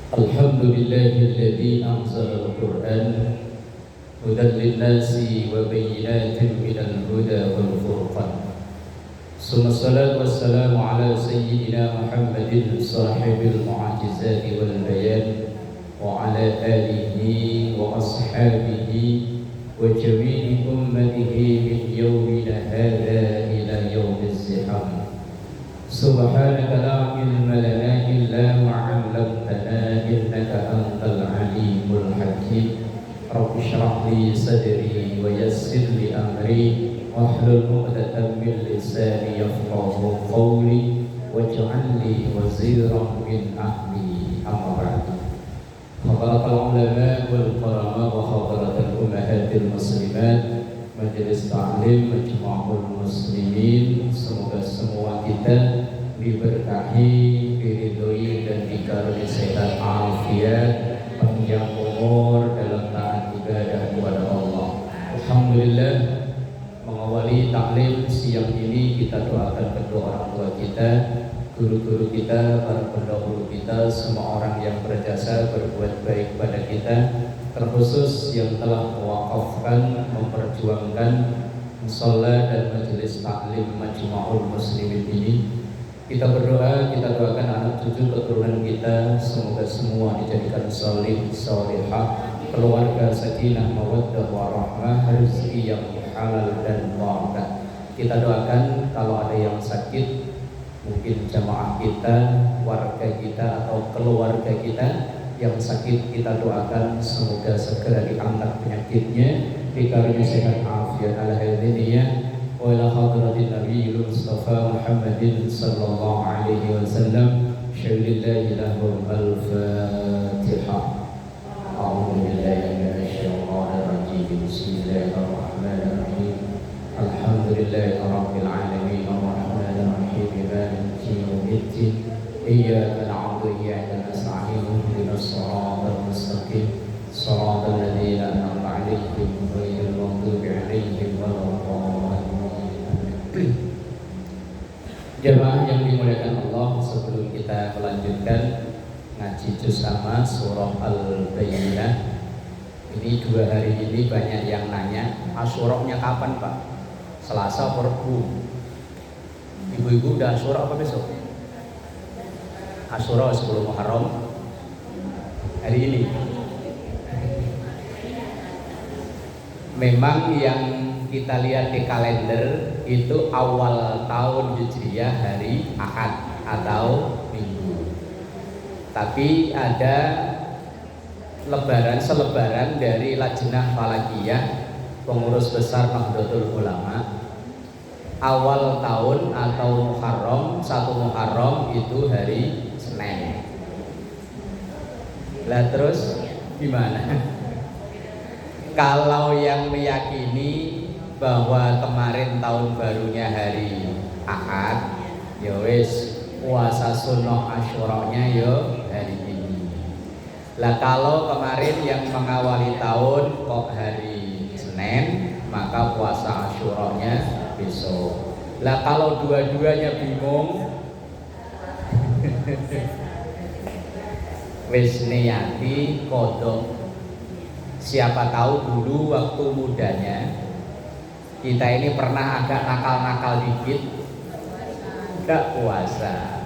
الحمد لله الذي أنزل القرآن هدى للناس وبينات من الهدى والفرقان ثم الصلاة والسلام على سيدنا محمد صاحب المعجزات والبيان وعلى آله وأصحابه وجميع أمته من يومنا هذا إلى يوم الزحام. سبحانك لا علم لنا إلا ما علمتنا إنك أنت العليم الحكيم. رب اشرح لي صدري ويسر لي أمري واحلل عقدة من لساني يفقهوا قولي واجعل لي وزيرا من أهلي. أما بعد، حضرات العلماء والقرامة وحضرات الأمهات المسلمات, Majelis Taklim Majma'ul Muslimin, semoga semua kita diberkahi, diridhoi dan dikaruniai sehat afiat, panjang umur dalam taat ibadah kepada Allah. Alhamdulillah, mengawali taklim siang ini kita doakan kedua orang tua kita, guru-guru kita, para pendahulu kita, semua orang yang berjasa berbuat baik pada kita, terkhusus yang telah mewakafkan, memperjuangkan musola dan majelis taklim Majma'ul Muslimin ini. Kita berdoa, kita doakan anak cucu keturunan kita, semoga semua dijadikan salih, salihah, keluarga sakinah, mawaddah, warahmah, rezeki yang halal dan barakah. Kita doakan kalau ada yang sakit, mungkin jamaah kita, warga kita atau keluarga kita yang sakit, kita doakan semoga segera diangkat penyakitnya, dikaruniai sehat afiat ala hadiniyah wa ila hadratin nabiyil mustafa Muhammadin sallallahu alaihi wasallam. Syaulillahi lahum al-fatihah. A'udzu billahi minasy syaithanir rajim. Bismillahirrahmanirrahim. Alhamdulillahi rabbil alamin arrahmanir rahim maliki yaumiddin. Iyyaka na'budu wa iyyaka nasta'in ihdinas siratal mustaqim siratal ladzina an'amta 'alaihim ghairil maghdubi 'alaihim waladdallin. Jemaah yang dimuliakan Allah, sebelum kita melanjutkan ngaji juz amma surah Al-Bayyinah, ini 2 hari ini banyak yang nanya, Asyuranya kapan Pak? Selasa atau Rabu? Ibu-ibu udah Asyura apa besok? Asyura 10 Muharram hari ini. Memang yang kita lihat di kalender itu awal tahun Hijriah hari Ahad atau Minggu. Tapi ada selebaran dari Lajnah Falakiyah, pengurus besar Nahdlatul Ulama, awal tahun atau Muharram, 1 Muharram itu hari Senin. Lah terus gimana? Kalau yang meyakini bahwa kemarin tahun barunya hari Ahad, ya wis puasa sunnah Asyuranya ya hari ini. Lah kalau kemarin yang mengawali tahun kok hari Senin, maka puasa Asyuranya besok. Lah kalau dua-duanya bingung, wis niyati kodok. Siapa tahu dulu waktu mudanya kita ini pernah agak nakal-nakal dikit, gak puasa.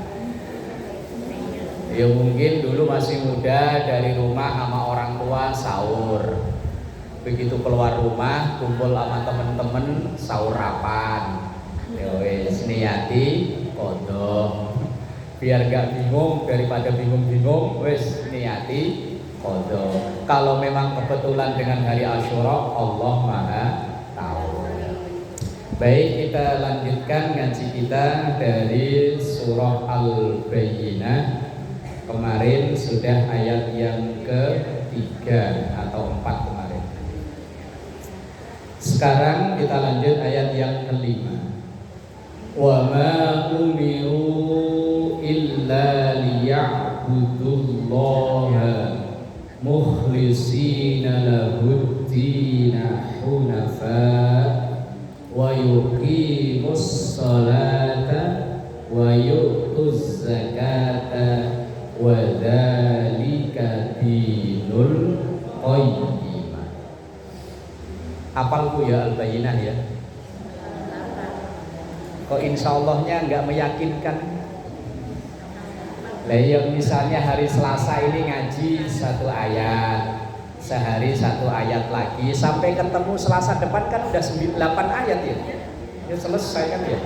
Ya mungkin dulu masih muda, dari rumah sama orang tua sahur, begitu keluar rumah kumpul sama temen-temen sahurapan. Ya wis niyati kodok, biar gak bingung, daripada bingung-bingung wis niyati kodok. Kalau memang kebetulan dengan hari Asyura, Allah Maha tahu. Baik, kita lanjutkan ngaji kita dari surah Al-Bayyinah. Kemarin sudah ayat yang ke-3 atau 4 kemarin. Sekarang kita lanjut ayat yang ke-5. Wa ma umiru illa liya'budullaha mukhlisina lahuddina hunafa wa yuqimus salata wa yu'tuz zakata wa dzalika dinul qayyimah. Apal Bu ya Al-Bayyinah ya? Kok insyallahnya nggak meyakinkan? Lah ya misalnya hari Selasa ini ngaji 1 ayat, sehari 1 ayat lagi, sampai ketemu Selasa depan kan udah 8 ayat ya. Ya selesai kan ya.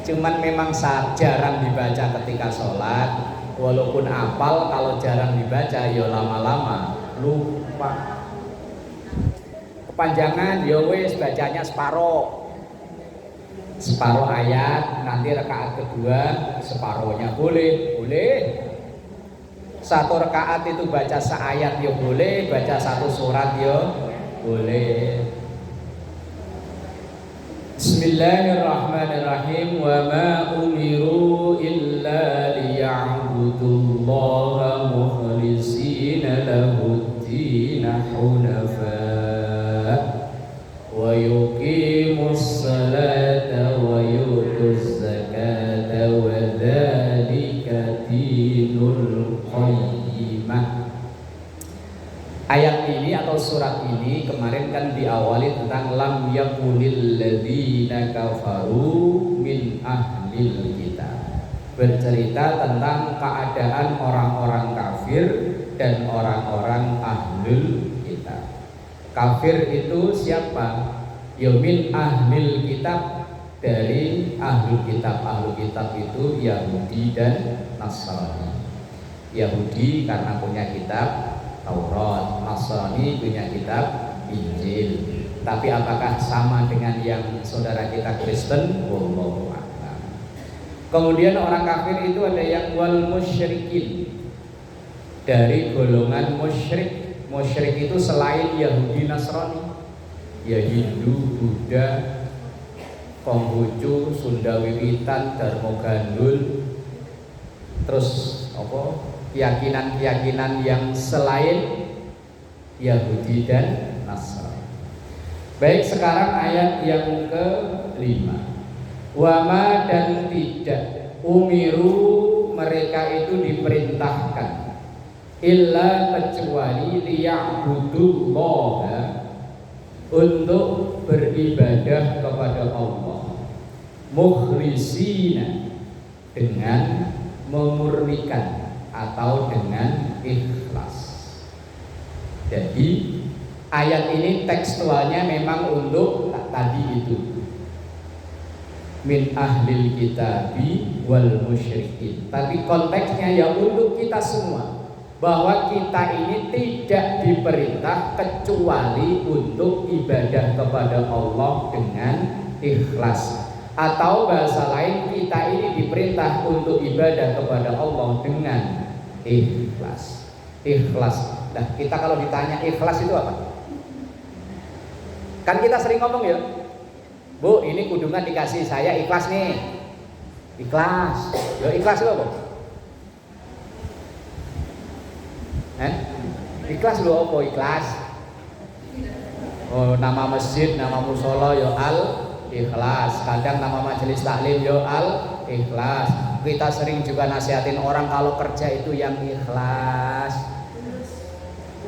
Cuman memang jarang dibaca ketika sholat. Walaupun apal, kalau jarang dibaca ya lama-lama lupa. Kepanjangan ya wis bacanya separuh ayat, nanti rakaat kedua separuhnya boleh. 1 rakaat itu baca seayat ya boleh, baca 1 surat ya boleh. Bismillahirrahmanirrahim. Wa ma umiru illa liya'budullaha mukhlishina lahud-din hunafa wa yuqimus salata wa yutuz zakata wa dzalika dinul qayyimah. Ayat ini atau surat ini kemarin kan diawali tentang lam yakunil ladzina kafaru min ahlil kitab. Bercerita tentang keadaan orang-orang kafir dan orang-orang ahlul kitab. Kafir itu siapa? Ya min ahlil kitab, dari ahlul kitab. Ahlul kitab itu Yahudi dan Nasrani. Yahudi karena punya kitab Taurat, Nasrani punya kitab Injil. Tapi apakah sama dengan yang saudara kita Kristen? Wallahu a'lam. Kemudian orang kafir itu ada yang wal musyrikin, dari golongan musyrik. Musyrik itu selain Yahudi Nasrani, ya Hindu, Buddha, Konghucu, Sunda Wiwitan, Dharma Gandul, terus apa? Keyakinan-keyakinan yang selain Yahudi dan Nasrani. Baik, sekarang ayat yang ke-5. Wama, dan tidak umiru, mereka itu diperintahkan, illa kecuali liya'budullaha, untuk beribadah kepada Allah, mukhlisina, dengan memurnikan atau dengan ikhlas. Jadi ayat ini tekstualnya memang untuk tadi itu, min ahlil kitabi wal musyrikin. Tapi konteksnya ya untuk kita semua, bahwa kita ini tidak diperintah kecuali untuk ibadah kepada Allah dengan ikhlas. Atau bahasa lain, kita ini diperintah untuk ibadah kepada Allah dengan ikhlas. Ikhlas. Nah, kita kalau ditanya ikhlas itu apa? Kan kita sering ngomong ya, Bu, ini kudungan dikasih saya ikhlas nih. Ikhlas. Ya ikhlas itu apa? Ikhlas itu apa? Ikhlas. Oh, nama masjid, nama musola ya Ikhlas. Kadang nama majelis taklim yo ikhlas. Kita sering juga nasihatin orang kalau kerja itu yang ikhlas,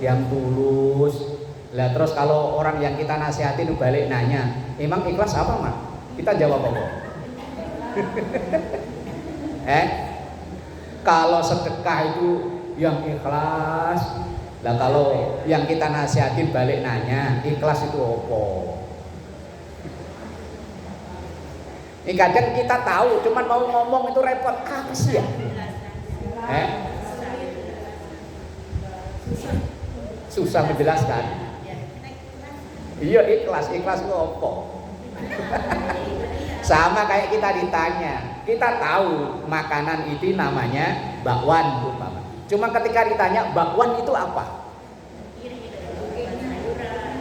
yang tulus. Lah terus kalau orang yang kita nasihatin balik nanya, emang ikhlas apa Mak? Kita jawab apa? Kalau sedekah itu yang ikhlas. Lah kalau yang kita nasihatin balik nanya, ikhlas itu apa? Ini kadang kita tahu, cuman mau ngomong itu repot, apa sih ya? Susah menjelaskan. Iya ikhlas itu apa? Sama kayak kita ditanya, kita tahu makanan itu namanya bakwan, umpama. Cuma ketika ditanya bakwan itu apa?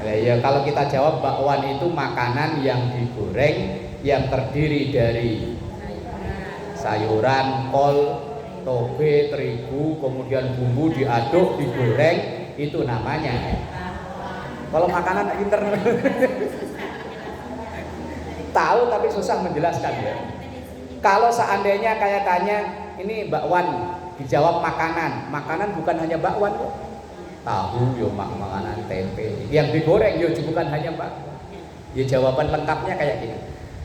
Ya kalau kita jawab bakwan itu makanan yang digoreng, yang terdiri dari sayuran, kol, toge, terigu, kemudian bumbu diaduk, digoreng, itu namanya. Kalau makanan pinter tahu tapi susah menjelaskan ya. Kalau seandainya kayak tanya ini bakwan, dijawab makanan. Makanan bukan hanya bakwan kok. Tahu yo makanan tempe. Yang digoreng yo bukan hanya bakwan. Ya jawaban lengkapnya kayak gini.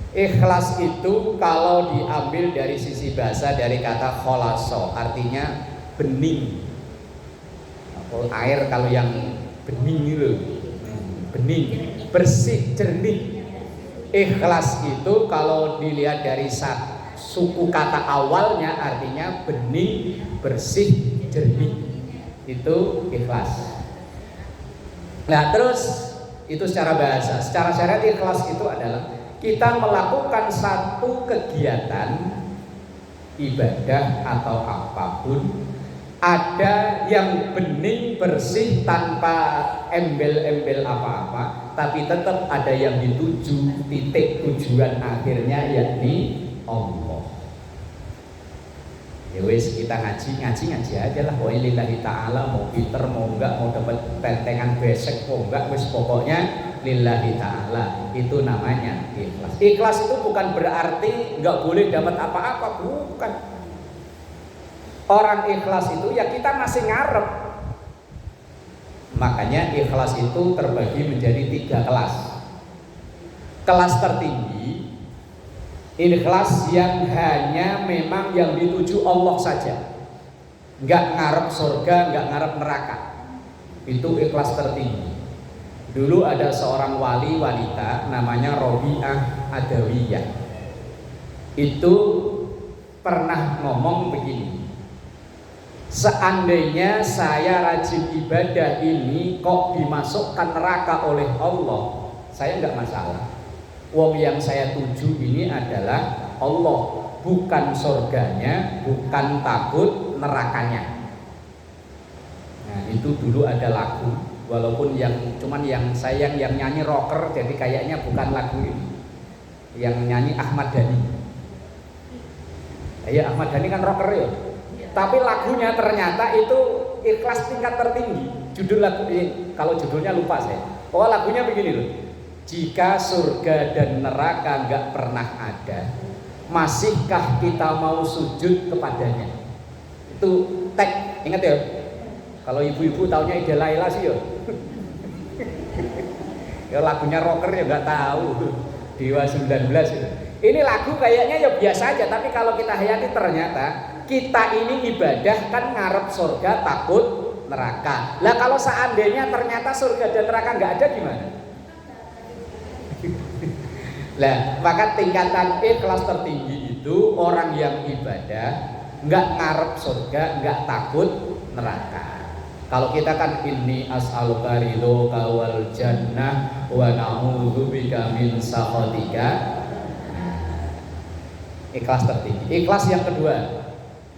Ikhlas itu kalau diambil dari sisi bahasa dari kata kholaso, artinya bening. Air kalau yang bening itu, bening, bersih, jernih. Ikhlas itu kalau dilihat dari suku kata awalnya artinya bening, bersih, jernih. Itu ikhlas. Nah terus itu secara bahasa. Secara syariat ikhlas itu adalah kita melakukan satu kegiatan ibadah atau apapun, ada yang bening bersih tanpa embel-embel apa-apa, tapi tetap ada yang dituju, titik tujuan akhirnya yakni Allah. Ya wis, kita ngaji aja lah, wa lillahi ta'ala, mau pinter mau enggak, mau dapat pentengan besek mau enggak, wis pokoknya lillahi ta'ala. Itu namanya ikhlas. Ikhlas itu bukan berarti enggak boleh dapat apa-apa, bukan. Orang ikhlas itu ya kita masih ngarep. Makanya ikhlas itu terbagi menjadi 3 kelas. Kelas tertinggi, ikhlas yang hanya memang yang dituju Allah saja, nggak ngarep surga, nggak ngarep neraka. Itu ikhlas tertinggi. Dulu ada seorang wali wanita namanya Robi'ah Adawiyah. Itu pernah ngomong begini, seandainya saya rajin ibadah ini kok dimasukkan neraka oleh Allah, saya nggak masalah. Wong yang saya tuju ini adalah Allah, bukan surganya, bukan takut nerakanya. Nah itu dulu ada lagu, walaupun yang cuman yang sayang yang nyanyi rocker, jadi kayaknya bukan lagu ini. Yang nyanyi Ahmad Dhani. Ya Ahmad Dhani kan rocker ya. Tapi lagunya ternyata itu ikhlas tingkat tertinggi. Judul lagu ini, kalau judulnya lupa saya. Oh lagunya begini loh. Jika surga dan neraka nggak pernah ada, masihkah kita mau sujud kepadanya? Itu tag, ingat ya. Kalau ibu-ibu taunya Ida Laila sih ya. Ya lagunya rocker ya nggak tahu. Dewa 19 itu. Ini lagu kayaknya ya biasa aja, tapi kalau kita hayati ternyata kita ini ibadah kan ngarep surga, takut neraka. Lah kalau seandainya ternyata surga dan neraka nggak ada gimana? Lah maka tingkatan ikhlas tertinggi itu orang yang ibadah nggak ngarep surga, nggak takut neraka. Kalau kita kan ini as'aluka ridhoka wal jannah wa na'udzubika min sakhatika. Ikhlas tertinggi. Ikhlas yang kedua,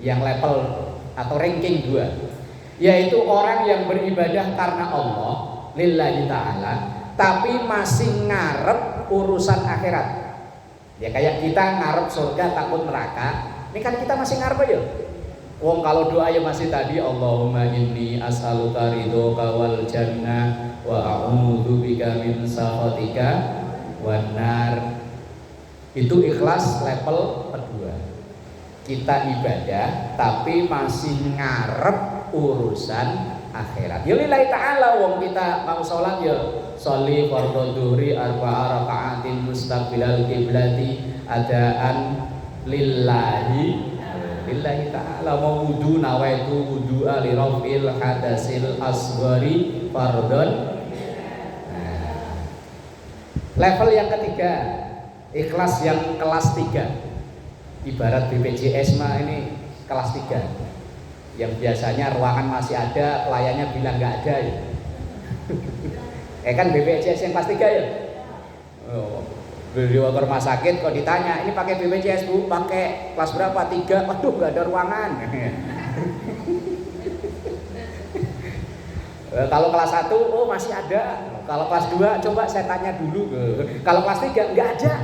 yang level atau ranking 2, yaitu orang yang beribadah karena Allah lillahi ta'ala, tapi masih ngarep urusan akhirat. Ya kayak kita ngarep surga takut neraka, ini kan kita masih ngarep aja. Wong kalau doa ya masih tadi Allahumma inni as'aluka ridhoka wal jannah wa a'udzubika min sakhatika wan nar. Itu ikhlas level kedua. Kita ibadah tapi masih ngarep urusan akhirat. Ya lillahi ta'ala, wong kita mau sholat ya sholli fardhu dhuhri arba'a raka'atin mustaqbilal qiblati adaan lillahi ta'ala. Mau wudu nawaitu wudu'a li rafil hadasil asghari fardhon. Level yang ketiga, ikhlas yang kelas 3. Ibarat BPJS mah ini kelas 3. Yang biasanya ruangan masih ada, pelayannya bilang nggak ada ya. Kan BPJS yang kelas 3 ya. Oh, beliau ke rumah sakit kok ditanya, ini pakai BPJS Bu, pakai kelas berapa? 3. Waduh nggak ada ruangan. Kalau kelas 1 oh masih ada. Kalau kelas 2 coba saya tanya dulu. Kalau kelas 3 nggak ada.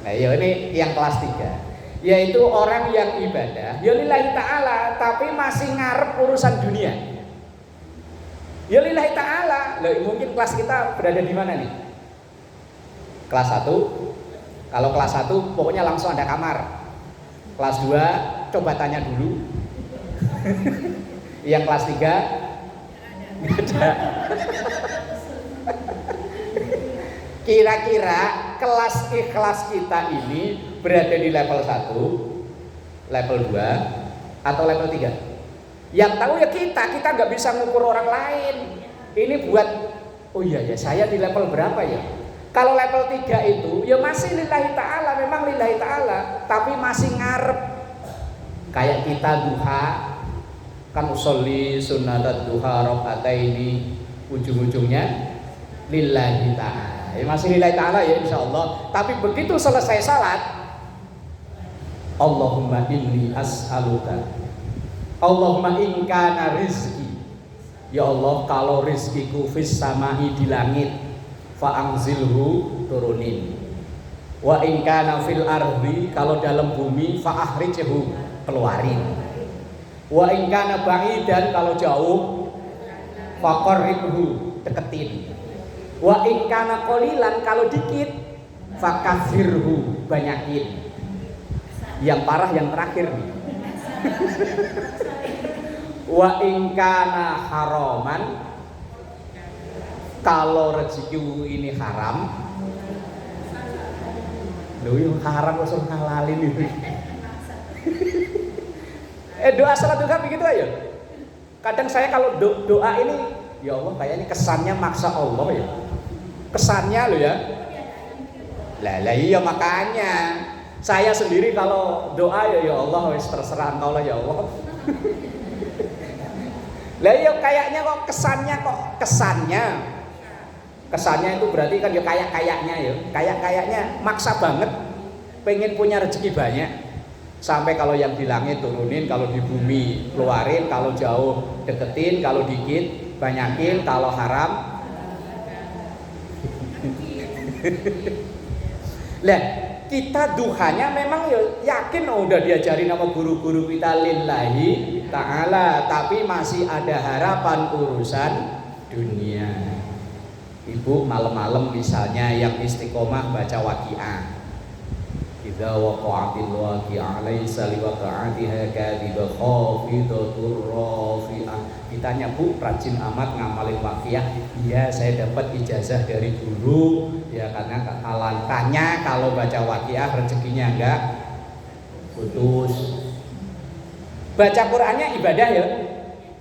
Nah ya ini yang kelas 3, yaitu orang yang ibadah ya lillahi ta'ala tapi masih ngarep urusan dunia. Ya lillahi ta'ala. Loh, mungkin kelas kita berada di mana nih? Kelas 1. Kalau kelas 1 pokoknya langsung ada kamar. Kelas 2 Coba tanya dulu. Yang kelas 3 ada. Kira-kira kelas ikhlas kita ini berada di level 1, level 2, atau level 3? Yang tahu ya kita nggak bisa ngukur orang lain. Ini buat, oh iya ya saya di level berapa ya? Kalau level 3 itu ya masih lillahi ta'ala, memang lillahi ta'ala, tapi masih ngarep. Kayak kita duha, kan usolli sunnatat duha rakaataini, ujung-ujungnya lillahi ta'ala. Ya masih lillahi ta'ala ya insyaallah. Tapi begitu selesai salat, Allahumma inni as'aluka, Allahumma in kana rizki, ya Allah kalau rizkiku fis samai di langit, fa'anzilhu turunin, wa in kana fil ardi, kalau dalam bumi fa'ahrijhu keluarin, wa in kana ba'idan, kalau jauh faqarribhu deketin, wa in kana qalilan, kalau dikit fakafirhu banyakin. Yang parah yang terakhir nih. Wa in kana haraman, kalau rezeki ini haram, loh yang haram langsung halalin itu. Doa salat juga begitu aja. Kadang saya kalau doa ini, ya Allah kayaknya kesannya maksa Allah ya. Kesannya loh ya. Lah iya makanya saya sendiri kalau doa ya Allah wis terserah Engkau lah ya Allah. Lah iya kayaknya kok kesannya itu berarti kan ya kayaknya ya. Kayaknya maksa banget pengen punya rezeki banyak. Sampai kalau yang di langit turunin, kalau di bumi keluarin, kalau jauh deketin, kalau dikit banyakin, kalau haram. Lah, kita duhanya memang yakin udah diajarin sama guru-guru kita lillahi ta'ala, tapi masih ada harapan urusan dunia. Ibu malam-malam misalnya yang istiqomah baca Waqiah, idza waqa'atil waqi'ah laisa liwaqa'atiha kadhiba khafidatur rafi'ah. Ditanya, Bu, rajin amat ngamalin Waqiah? Iya, saya dapat ijazah dari guru. Ya karena alangkahnya kalau baca Waqiah rezekinya enggak putus. Baca Qur'annya ibadah ya,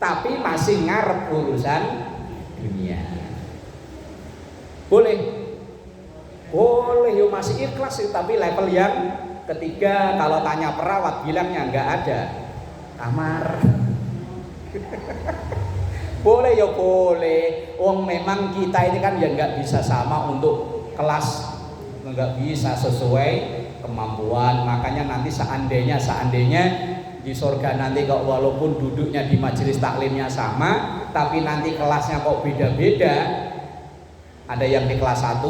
tapi masih ngarep urusan dunia. Boleh yo masih ikhlas sih, tapi level yang ketiga. Kalau tanya perawat bilangnya nggak ada kamar. Boleh yo boleh. Memang kita ini kan ya nggak bisa sama untuk kelas, nggak bisa sesuai kemampuan. Makanya nanti seandainya di surga nanti kok walaupun duduknya di majelis taklimnya sama, tapi nanti kelasnya kok beda-beda. Ada yang di kelas 1,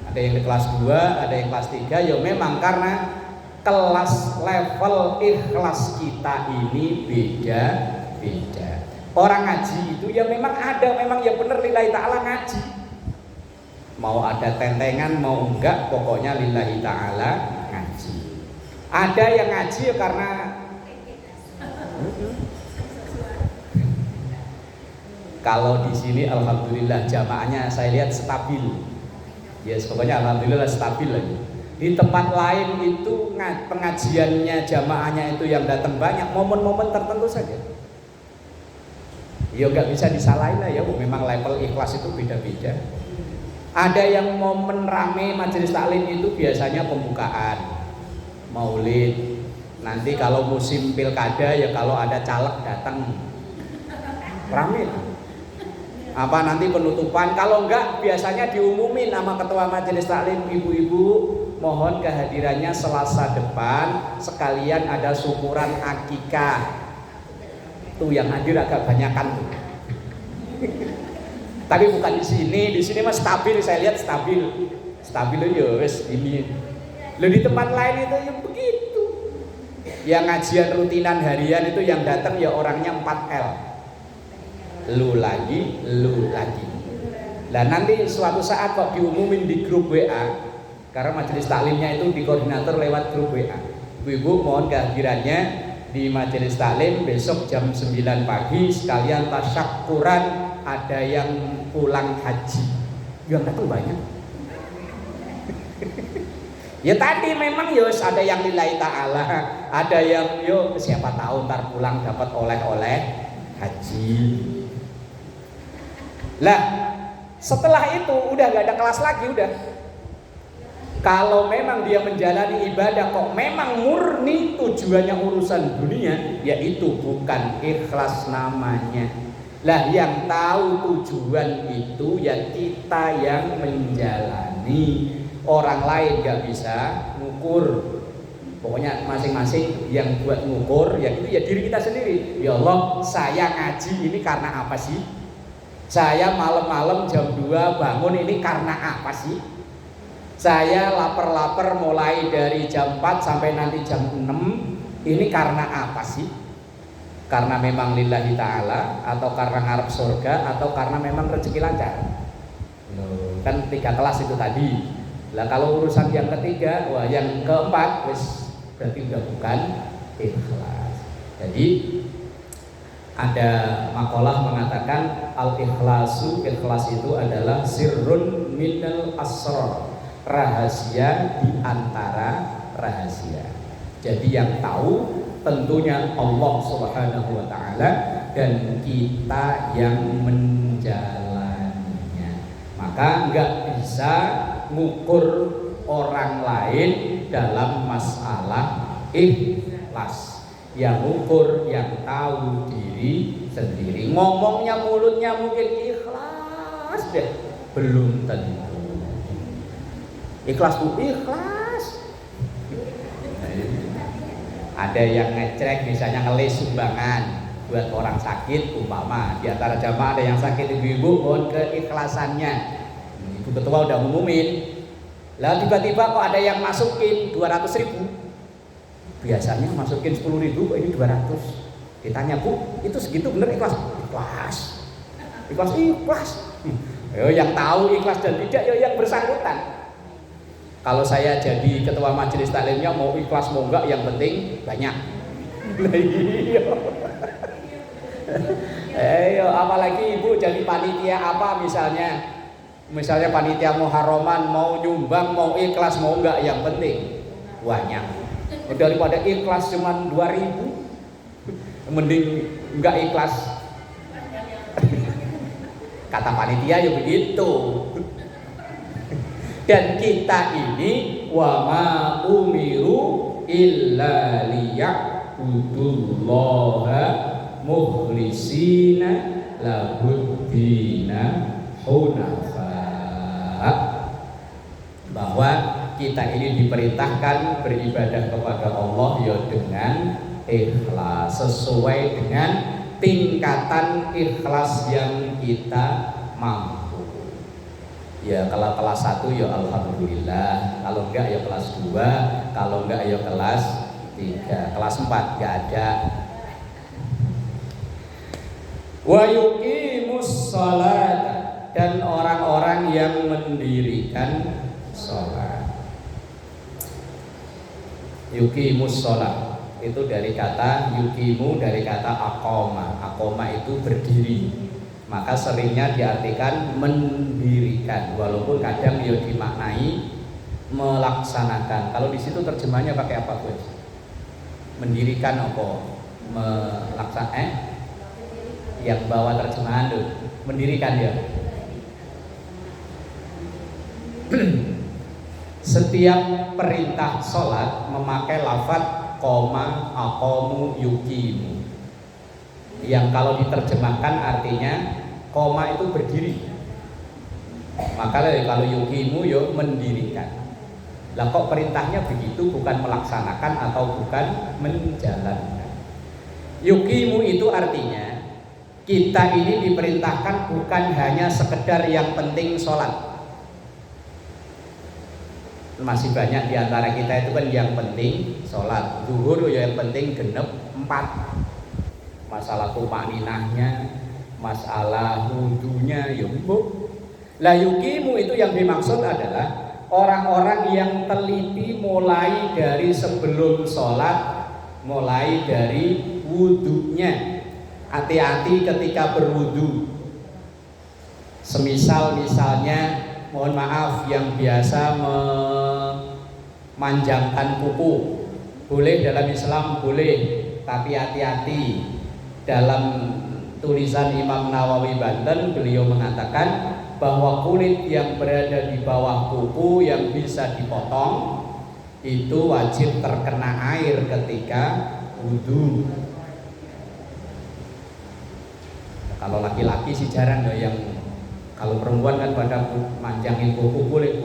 ada yang di kelas 2, ada yang kelas 3. Ya memang karena kelas level ikhlas kita ini beda-beda. Orang ngaji itu ya memang ada, memang ya bener lillahi ta'ala ngaji. Mau ada tentengan mau enggak, pokoknya lillahi ta'ala ngaji. Ada yang ngaji ya karena kalau di sini alhamdulillah jamaahnya saya lihat stabil. Ya pokoknya alhamdulillah stabil lagi. Di tempat lain itu pengajiannya jamaahnya itu yang datang banyak momen-momen tertentu saja. Ya nggak bisa disalahin lah ya, memang level ikhlas itu beda-beda. Ada yang momen rame majelis taklim itu biasanya pembukaan, maulid. Nanti kalau musim pilkada ya kalau ada caleg datang rame. Apa nanti penutupan, kalau enggak biasanya diumumin sama ketua majelis taklim, ibu-ibu mohon kehadirannya Selasa depan, sekalian ada syukuran akikah. Tuh yang hadir agak banyakan tuh. Tapi bukan di sini mah stabil, saya lihat stabil ya wes ini. Loh di tempat lain itu yang begitu. Yang ngajian rutinan harian itu yang datang ya orangnya 4L. Lu lagi. Nah nanti suatu saat kok diumumin di grup WA, karena majelis taklimnya itu dikoordinator lewat grup WA. Ibu-ibu mohon kehadirannya di majelis taklim besok jam 9 pagi sekalian tasyakuran, ada yang pulang haji. Yang datang banyak. Ya tadi memang yos ada yang lillahi ta'ala, ada yang yo siapa tahu ntar pulang dapat oleh-oleh haji. Lah setelah itu udah gak ada kelas lagi udah. Kalau memang dia menjalani ibadah kok memang murni tujuannya urusan dunia, yaitu bukan ikhlas namanya. Lah yang tahu tujuan itu ya kita yang menjalani. Orang lain gak bisa ngukur. Pokoknya masing-masing yang buat ngukur ya itu ya diri kita sendiri. Ya Allah, saya ngaji ini karena apa sih? Saya malam-malam jam 2 bangun ini karena apa sih? Saya lapar-lapar mulai dari jam 4 sampai nanti jam 6 ini karena apa sih? Karena memang lillahi ta'ala, atau karena ngarep surga, atau karena memang rezeki lancar. Kan 3 kelas itu tadi. Lah kalau urusan yang ketiga, wah yang keempat wis berarti udah bukan ikhlas. Jadi ada makalah mengatakan al-ikhlasu, ikhlas itu adalah sirrun minal asrar, rahasia di antara rahasia. Jadi yang tahu tentunya Allah Subhanahu wa taala dan kita yang menjalaninya. Maka enggak bisa ngukur orang lain dalam masalah ikhlas. Yang ngukur yang tahu diri sendiri. Ngomongnya mulutnya mungkin ikhlas deh, belum tentu. Ikhlas bu ikhlas. Ada yang ngecrek misalnya ngelis sumbangan buat orang sakit, umpama di antara jamaah ada yang sakit, ibu-ibu mohon keikhlasannya. Ibu ketua udah ngumumin. Lah tiba-tiba kok ada yang masukin 200.000. Biasanya masukin 10.000 kok ini 200. Ditanya, Bu, itu segitu bener ikhlas? Ikhlas. Ikhlas, ikhlas. Yang tahu ikhlas dan tidak yang bersangkutan. Kalau saya jadi ketua majelis taklimnya mau ikhlas mau enggak yang penting banyak. Apalagi ibu jadi panitia apa misalnya panitia muharraman mau nyumbang mau ikhlas mau enggak yang penting banyak. Daripada ikhlas cuman 2.000 mending enggak ikhlas. Kata panitia ya begitu. Dan kita ini wa ma umiru illa liya'budullaha mukhlisina lahuddina hunafa. Bahwa kita ini diperintahkan beribadah kepada Allah ya dengan ikhlas, sesuai dengan tingkatan ikhlas yang kita mampu. Ya kalau kelas 1 ya alhamdulillah, kalau enggak ya kelas 2, kalau enggak ya kelas 3, kelas 4 enggak ada. Wa yuqimus shalat, dan orang-orang yang mendirikan sholat. Yuqimus shalat itu dari kata yuqimu, dari kata aqoma. Aqoma itu berdiri. Maka seringnya diartikan mendirikan, walaupun kadang ya dimaknai melaksanakan. Kalau di situ terjemahnya pakai apa, Gus? Mendirikan apa? Melaksanakan? Yang bawa terjemahan tuh, mendirikan ya. Setiap perintah sholat memakai lafadz qoma, aqomu, yuqimu. Yang kalau diterjemahkan artinya koma itu berdiri. Maka kalau yuqimu yo mendirikan. Lah kok perintahnya begitu, bukan melaksanakan atau bukan menjalankan. Yuqimu itu artinya kita ini diperintahkan bukan hanya sekedar yang penting sholat. Masih banyak diantara kita itu kan yang penting sholat. Zuhur ya yang penting genep 4. Masalah tumaninahnya, masalah wudunya, ya bu. La yuqimu itu yang dimaksud adalah orang-orang yang teliti mulai dari sebelum sholat mulai dari wudunya. Hati-hati ketika berwudu. Misalnya mohon maaf yang biasa memanjangkan kuku, boleh dalam Islam boleh, tapi hati-hati. Dalam tulisan Imam Nawawi Banten, beliau mengatakan bahwa kulit yang berada di bawah kuku yang bisa dipotong itu wajib terkena air ketika wudu. Kalau laki-laki sih jarang ya, yang kalau perempuan kan pada manjangin kuku boleh.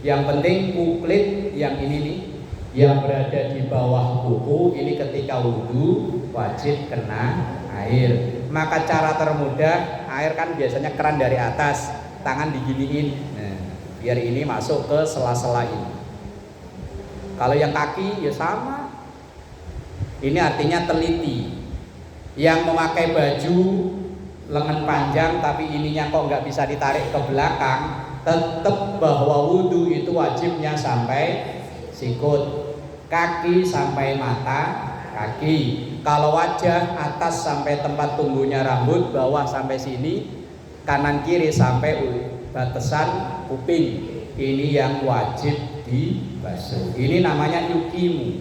Yang penting kulit yang ini nih, yang berada di bawah kuku ini ketika wudu wajib kena air. Maka cara termudah, air kan biasanya keran dari atas, tangan diginiin, nah, biar ini masuk ke sela-sela ini. Kalau yang kaki ya sama. Ini artinya teliti. Yang memakai baju lengan panjang tapi ininya kok nggak bisa ditarik ke belakang, tetap bahwa wudhu itu wajibnya sampai sikut, kaki sampai mata kaki. Kalau wajah atas sampai tempat tumbuhnya rambut, bawah sampai sini, kanan kiri sampai batasan kuping. Ini yang wajib dibasuh. Ini namanya yukimu,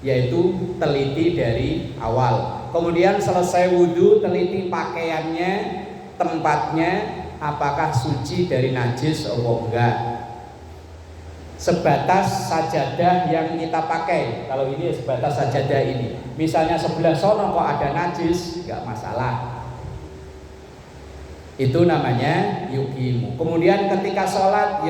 yaitu teliti dari awal. Kemudian selesai wudhu, teliti pakaiannya, tempatnya, apakah suci dari najis atau enggak. Sebatas sajadah yang kita pakai, kalau ini sebatas sajadah ini. Misalnya sebelah sono kok ada najis, enggak masalah. Itu namanya yukimu. Kemudian ketika sholat,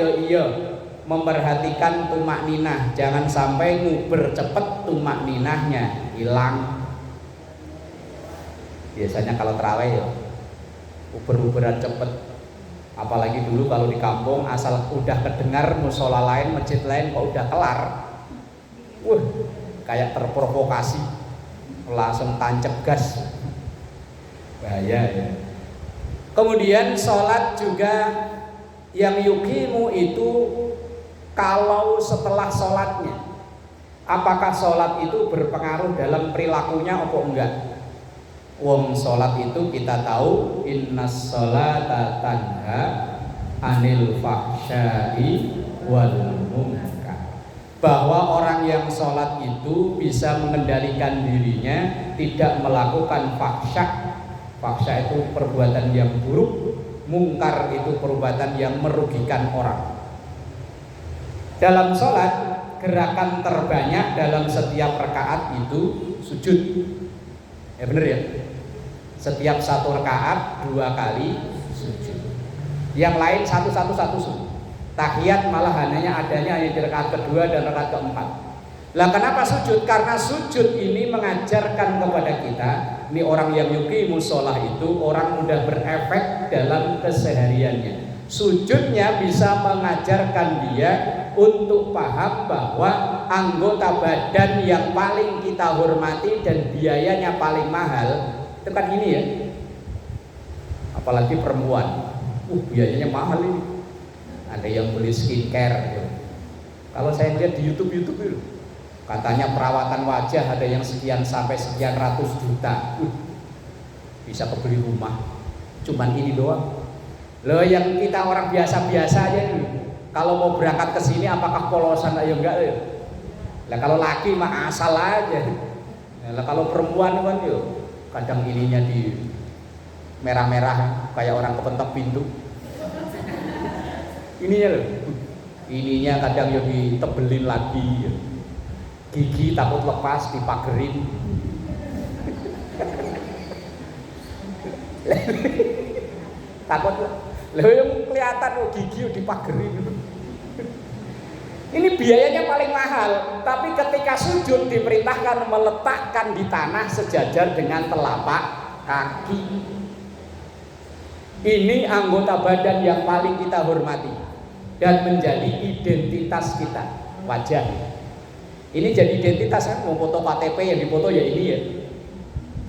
memperhatikan tumak ninah, jangan sampai nguber cepet tumak ninahnya hilang. Biasanya kalau terawih ya uber-uberan cepet, apalagi dulu kalau di kampung asal udah kedengar musola lain, masjid lain kok udah kelar, kayak terprovokasi, langsung tancap gas, bahaya ya. Kemudian sholat juga yang yukimu itu kalau setelah sholatnya, apakah sholat itu berpengaruh dalam perilakunya atau enggak? Wong sholat itu kita tahu innas sholata tanha anil fahsya'i wal munkar, bahwa orang yang sholat itu bisa mengendalikan dirinya tidak melakukan fahsya. Fahsya itu perbuatan yang buruk, mungkar itu perbuatan yang merugikan orang. Dalam sholat, gerakan terbanyak dalam setiap rakaat itu sujud. Ya bener ya? Setiap satu rakaat 2 kali sujud. Yang lain satu sujud. Tahiyat malah hanya adanya di rakaat kedua dan rakaat keempat. Lah kenapa sujud? Karena sujud ini mengajarkan kepada kita, ini orang yang yuqimu sholah itu orang mudah berefek dalam kesehariannya. Sujudnya bisa mengajarkan dia untuk paham bahwa anggota badan yang paling kita hormati dan biayanya paling mahal itu kan ini ya, apalagi perempuan, biayanya mahal ini. Ada yang beli skincare ya. Kalau saya lihat di YouTube itu katanya perawatan wajah ada yang sekian sampai sekian ratus juta, bisa kebeli rumah. Cuman ini doang. Loh yang kita orang biasa-biasa aja nih, kalau mau berangkat ke sini apakah polosan aja enggak ya? Lah kalau laki mah asal aja. Lah kalau perempuan kan yuk kadang ininya di merah-merah kayak orang kepentok pintu. Ininya loh. Ininya kadang yuk ditebelin lagi. Gigi takut lepas dipagerin. Takut loh yang kelihatan gigi dipagerin. Ini biayanya paling mahal, tapi ketika sujud diperintahkan meletakkan di tanah sejajar dengan telapak kaki. Ini anggota badan yang paling kita hormati dan menjadi identitas kita, wajah. Ini jadi identitas kan, mau foto KTP yang dipoto ya ini ya,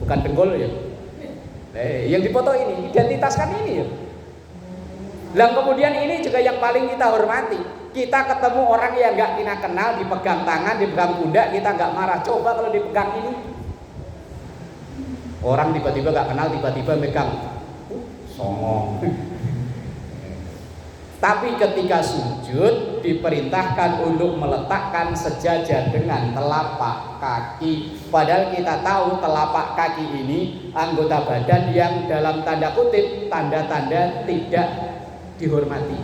bukan dengkul ya. Yang dipoto ini identitas kan ini ya. Dan kemudian ini juga yang paling kita hormati. Kita ketemu orang yang nggak kita kenal, dipegang tangan, dipegang pundak, kita nggak marah. Coba kalau dipegang ini, orang tiba-tiba nggak kenal, tiba-tiba megang, songong. Tapi ketika sujud diperintahkan untuk meletakkan sejajar dengan telapak kaki. Padahal kita tahu telapak kaki ini anggota badan yang dalam tanda kutip tanda-tanda tidak dihormati.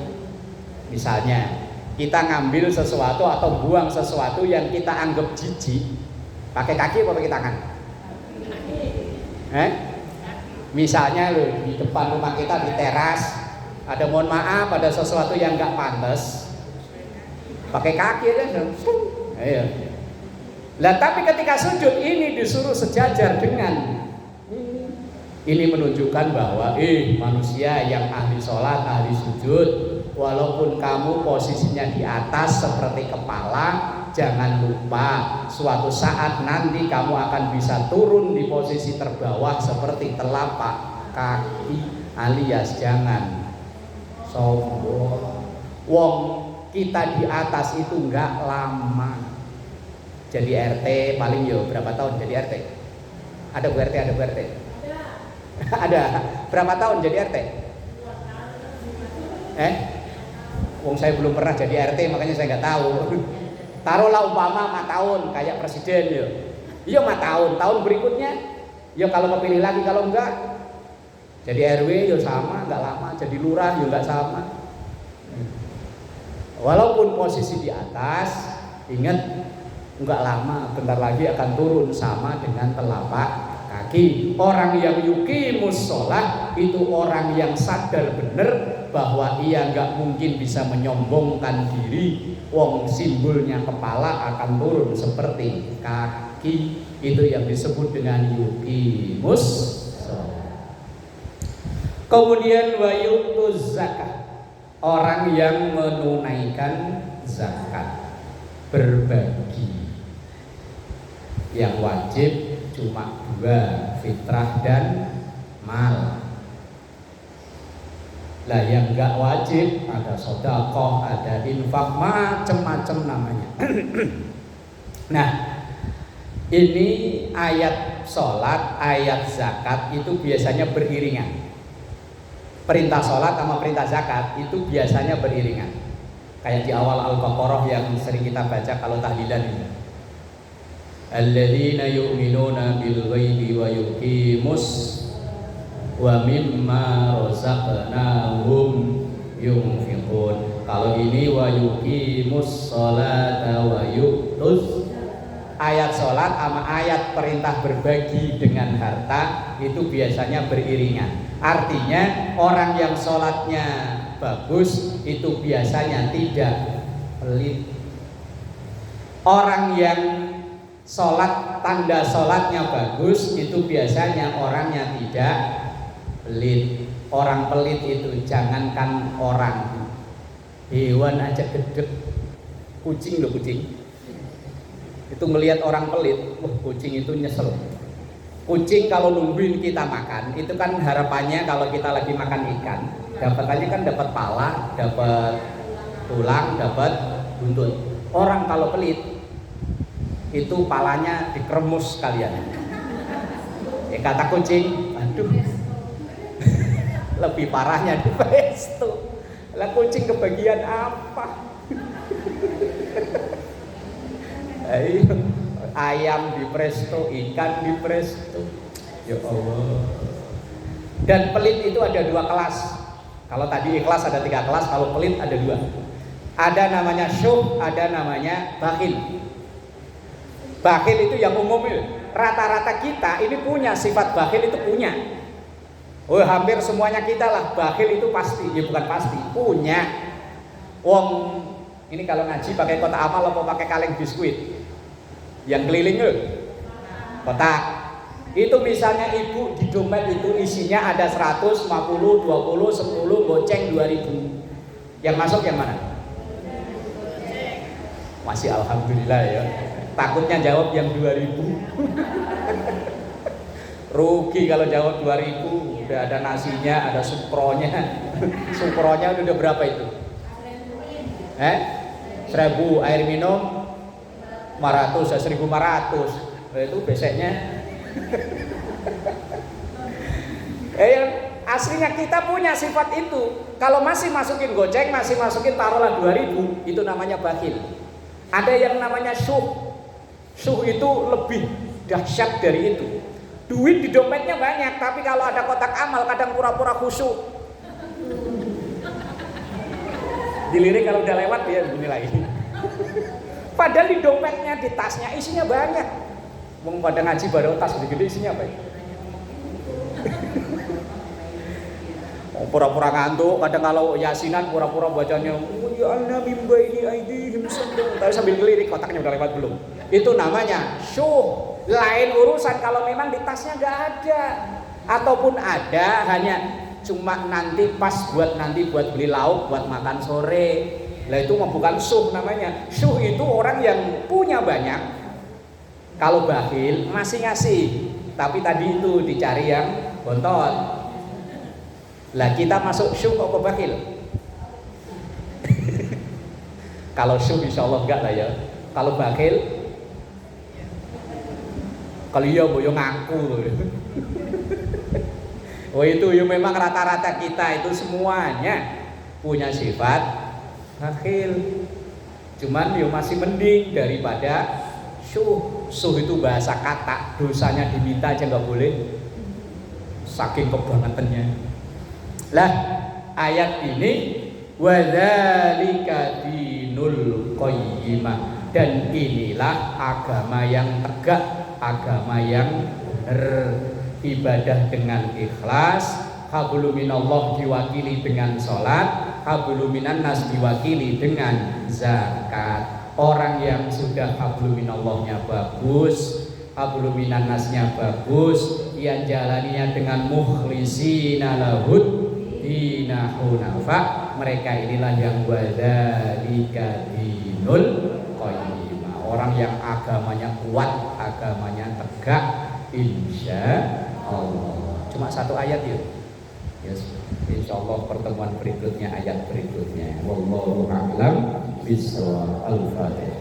Misalnya kita ngambil sesuatu atau buang sesuatu yang kita anggap jijik, pakai kaki atau pakai tangan? Misalnya loh, di depan rumah kita di teras ada, mohon maaf, ada sesuatu yang nggak pantas, pakai kaki aja. Ayo. Lah tapi ketika sujud ini disuruh sejajar dengan ini menunjukkan bahwa manusia yang ahli sholat, ahli sujud, walaupun kamu posisinya di atas seperti kepala, jangan lupa suatu saat nanti kamu akan bisa turun di posisi terbawah seperti telapak kaki, alias jangan sombong. Wong kita di atas itu enggak lama. Jadi RT paling berapa tahun jadi RT? Ada Bu RT, ada Bu RT? Ada. Berapa tahun jadi RT? Wong saya belum pernah jadi RT, makanya saya nggak tahu. Taruhlah umpama 4 tahun kayak presiden ya. Iya 4 tahun. Tahun berikutnya ya kalau kepilih lagi, kalau enggak jadi RW ya sama, nggak lama. Jadi lurah ya nggak sama. Walaupun posisi di atas, ingat nggak lama, bentar lagi akan turun sama dengan telapak kaki. Orang yang yuqimus sholah itu orang yang sadar benar bahwa ia nggak mungkin bisa menyombongkan diri. Wong simbolnya kepala akan turun seperti kaki. Itu yang disebut dengan yuqimus sholah. Kemudian wa yu'tuz zakat, orang yang menunaikan zakat, berbagi. Yang wajib cuma 2, fitrah dan mal. Lah yang enggak wajib ada sedekah, ada infak, macam-macam namanya. Nah, ini ayat sholat, ayat zakat itu biasanya beriringan. Perintah sholat sama perintah zakat itu biasanya beriringan. Kayak di awal Al-Baqarah yang sering kita baca kalau tahlilan ini. Alladzina yu'minuna bil ghaibi wa yuqimus wa mimma razaqnahum yunfiqun. Kalau ini wa yuqimus sholata wa yu'tuz, ayat sholat sama ayat perintah berbagi dengan harta itu biasanya beriringan. Artinya orang yang sholatnya bagus itu biasanya tidak pelit. Orang yang sholat, tanda sholatnya bagus itu biasanya orangnya tidak pelit. Orang pelit itu jangankan orang, hewan aja gedeg. Kucing loh, kucing itu ngelihat orang pelit, kucing itu nyesel. Kucing kalau nungguin kita makan itu kan harapannya kalau kita lagi makan ikan, dapatannya kan dapat pala, dapat tulang, dapat buntut. Orang kalau pelit itu palanya dikremus sekalian. Kata kucing, aduh, lebih parahnya di presto. Lah kucing kebagian apa? Ayo, ayam di presto, ikan di presto. Ya Allah. Dan pelit itu ada 2 kelas. Kalau tadi ikhlas ada 3 kelas, kalau pelit ada 2. Ada namanya syuh, ada namanya bakhil. Bakhil itu yang umum itu. Rata-rata kita ini punya sifat bakhil, itu punya. Oh, hampir semuanya kita lah. Bakhil itu pasti, ya bukan pasti, punya. Wong ini kalau ngaji pakai kotak amal atau pakai kaleng biskuit? Yang keliling loh, kotak. Itu misalnya ibu di dompet itu isinya ada 100, 50, 20, 10, goceng 2000. Yang masuk yang mana? Masih alhamdulillah ya. Takutnya jawab yang 2000. Rugi kalau jawab 2000. Udah ada nasinya, ada sukronya. Sukronya udah berapa itu? 1000, air minum 500, 1500. Itu beseknya. Aslinya kita punya sifat itu. Kalau masih masukin goceng, masih masukin taruhlah 2000, itu namanya bakhil. Ada yang namanya syuh. Syuh itu lebih dahsyat dari itu. Duit di dompetnya banyak, tapi kalau ada kotak amal kadang pura-pura khusyuk. Dilirik kalau udah lewat dia begini lagi. Padahal di dompetnya, di tasnya isinya banyak. Mau pada ngaji baru tas gede-gede isinya apa ya? Pura-pura ngantuk, kadang kalau yasinan pura-pura bacanya ya Allah mimba ini aidihim sadaq. Tapi sambil ngelirik kotaknya udah lewat belum. Itu namanya syuh. Lain urusan kalau memang di tasnya nggak ada, ataupun ada hanya cuma nanti pas buat beli lauk buat makan sore. Lah itu mah bukan syuh namanya. Syuh itu orang yang punya banyak. Kalau bakhil masih ngasih, tapi tadi itu dicari yang bontot. Lah kita masuk syuh apa bakhil? Kalau syuh insya Allah enggak lah ya. Kalau bakhil, kalau iya boyo ngaku. Oh itu ya memang rata-rata kita itu semuanya punya sifat bakhil. Cuman ya masih mending daripada syuh. Syuh itu bahasa kata, dosanya diminta aja nggak boleh. Saking kebangetannya. Lah ayat ini wadzalika dinul qayyimah, dan inilah agama yang tegak, agama yang beribadah dengan ikhlas. Hablum minallah diwakili dengan sholat, hablum minan nas diwakili dengan zakat. Orang yang sudah hablum minallahnya bagus, hablum minan nasnya bagus, yang jalaninya dengan mukhlisina lahud dina hunafa, mereka inilah yang wadzalika dinul qayyimah. Orang yang agamanya kuat, agamanya tegak, insya Allah. Cuma satu ayat ya. Yes. Insya Allah pertemuan berikutnya ayat berikutnya. Wallahu a'lam bishawab. Al-Fatihah.